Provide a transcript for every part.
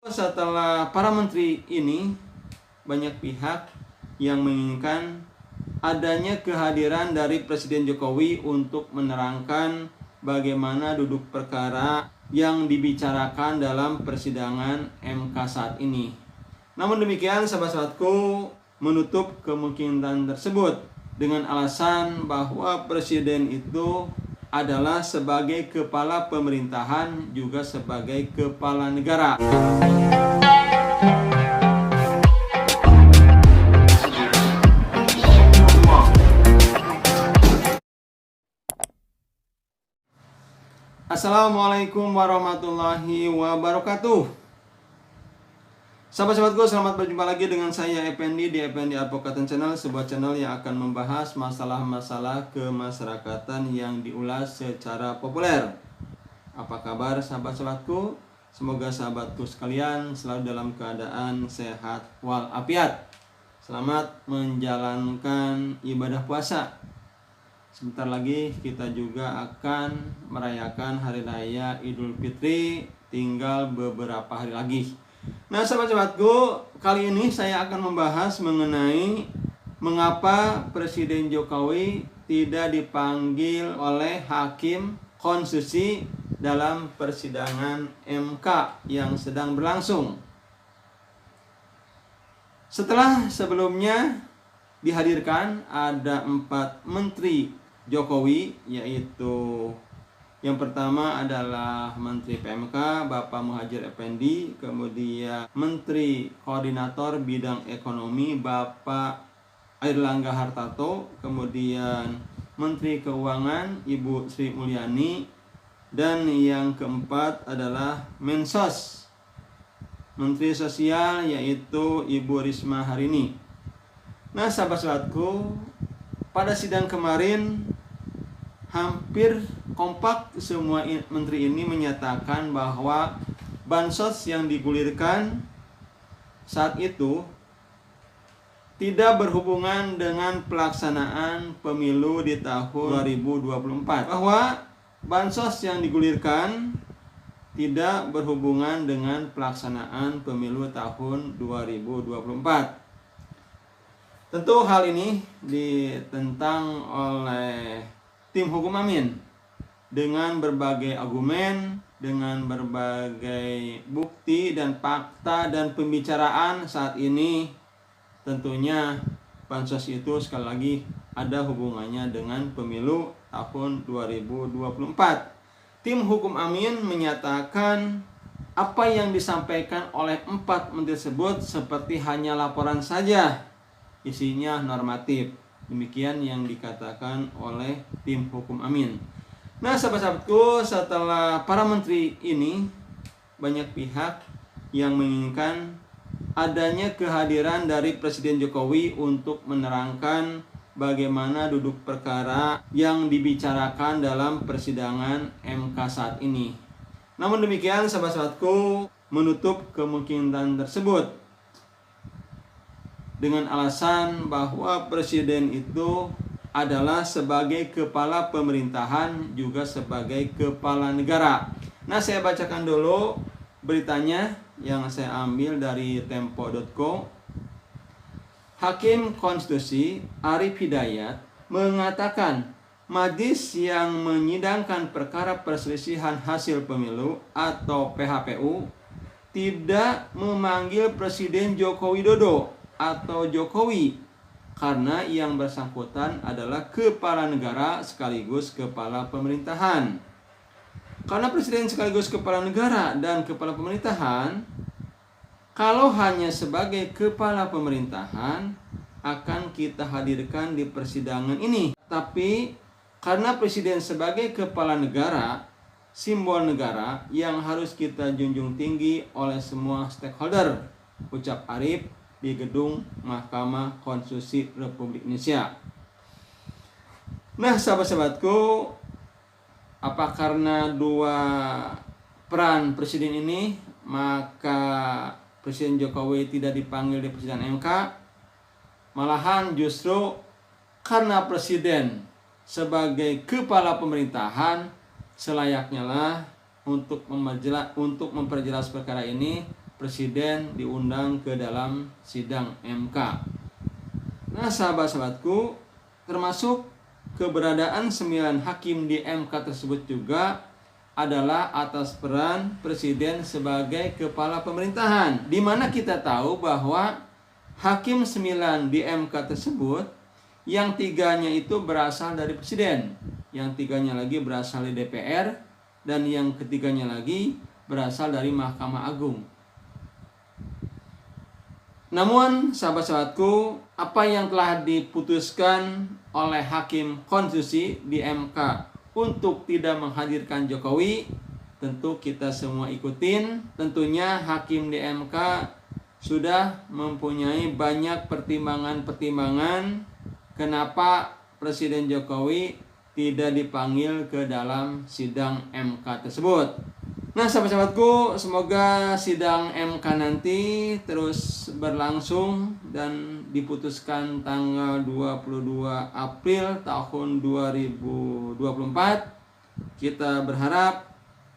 Setelah para menteri ini, banyak pihak yang menginginkan adanya kehadiran dari Presiden Jokowi untuk menerangkan bagaimana duduk perkara yang dibicarakan dalam persidangan MK saat ini. Namun demikian, sahabat-sahabatku, menutup kemungkinan tersebut dengan alasan bahwa Presiden itu adalah sebagai kepala pemerintahan juga sebagai kepala negara. Assalamualaikum warahmatullahi wabarakatuh. Sahabat-sahabatku, selamat berjumpa lagi dengan saya Effendi di Effendi Advocaten Channel, sebuah channel yang akan membahas masalah-masalah kemasyarakatan yang diulas secara populer. Apa kabar sahabat-sahabatku? Semoga sahabatku sekalian selalu dalam keadaan sehat walafiat. Selamat menjalankan ibadah puasa. Sebentar lagi kita juga akan merayakan Hari Raya Idul Fitri, tinggal beberapa hari lagi. Nah sahabat-sahabatku, kali ini saya akan membahas mengenai mengapa Presiden Jokowi tidak dipanggil oleh Hakim Konstitusi dalam persidangan MK yang sedang berlangsung. Setelah sebelumnya dihadirkan ada 4 menteri Jokowi, yaitu yang pertama adalah Menteri PMK Bapak Muhadjir Effendi, kemudian Menteri Koordinator Bidang Ekonomi Bapak Airlangga Hartarto, kemudian Menteri Keuangan Ibu Sri Mulyani, dan yang keempat adalah Mensos, Menteri Sosial, yaitu Ibu Risma Harini. Nah sahabat-sahabatku, pada sidang kemarin hampir kompak semua menteri ini menyatakan bahwa bansos yang digulirkan saat itu tidak berhubungan dengan pelaksanaan pemilu di tahun 2024. Bahwa bansos yang digulirkan tidak berhubungan dengan pelaksanaan pemilu tahun 2024. Tentu hal ini ditentang oleh tim hukum Amin dengan berbagai argumen, dengan berbagai bukti dan fakta dan pembicaraan saat ini. Tentunya bansos itu sekali lagi ada hubungannya dengan pemilu tahun 2024. Tim hukum Amin menyatakan apa yang disampaikan oleh 4 menteri tersebut seperti hanya laporan saja, isinya normatif. Demikian yang dikatakan oleh tim hukum Amin. Nah sahabat-sahabatku, setelah para menteri ini, banyak pihak yang menginginkan adanya kehadiran dari Presiden Jokowi untuk menerangkan bagaimana duduk perkara yang dibicarakan dalam persidangan MK saat ini. Namun demikian sahabat-sahabatku, menutup kemungkinan tersebut dengan alasan bahwa Presiden itu adalah sebagai kepala pemerintahan juga sebagai kepala negara. Nah saya bacakan dulu beritanya yang saya ambil dari tempo.co. Hakim Konstitusi Arief Hidayat mengatakan majelis yang menyidangkan perkara perselisihan hasil pemilu atau PHPU tidak memanggil Presiden Joko Widodo atau Jokowi karena yang bersangkutan adalah kepala negara sekaligus kepala pemerintahan. Karena presiden sekaligus kepala negara dan kepala pemerintahan, kalau hanya sebagai kepala pemerintahan akan kita hadirkan di persidangan ini. Tapi karena presiden sebagai kepala negara, simbol negara yang harus kita junjung tinggi oleh semua stakeholder, ucap Arief di gedung Mahkamah Konstitusi Republik Indonesia. Nah sahabat-sahabatku, apa karena 2 peran presiden ini maka Presiden Jokowi tidak dipanggil di persidangan MK? Malahan justru karena presiden sebagai kepala pemerintahan selayaknya lah untuk memperjelas perkara ini presiden diundang ke dalam sidang MK. Nah, sahabat-sahabatku, termasuk keberadaan 9 hakim di MK tersebut juga adalah atas peran presiden sebagai kepala pemerintahan, di mana kita tahu bahwa hakim 9 di MK tersebut, yang 3-nya itu berasal dari presiden, yang 3-nya lagi berasal dari DPR, dan yang ketiganya lagi berasal dari Mahkamah Agung. Namun sahabat-sahabatku, apa yang telah diputuskan oleh Hakim Konstitusi di MK untuk tidak menghadirkan Jokowi, tentu kita semua ikutin. Tentunya Hakim di MK sudah mempunyai banyak pertimbangan-pertimbangan kenapa Presiden Jokowi tidak dipanggil ke dalam sidang MK tersebut. Nah, sahabat-sahabatku, semoga sidang MK nanti terus berlangsung dan diputuskan tanggal 22 April tahun 2024. Kita berharap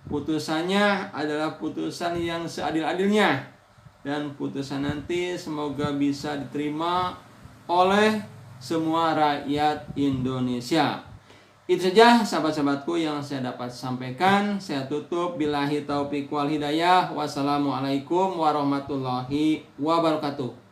putusannya adalah putusan yang seadil-adilnya, dan putusan nanti semoga bisa diterima oleh semua rakyat Indonesia. Itu saja sahabat-sahabatku yang saya dapat sampaikan. Saya tutup billahi taufiq wal hidayah. Wassalamualaikum warahmatullahi wabarakatuh.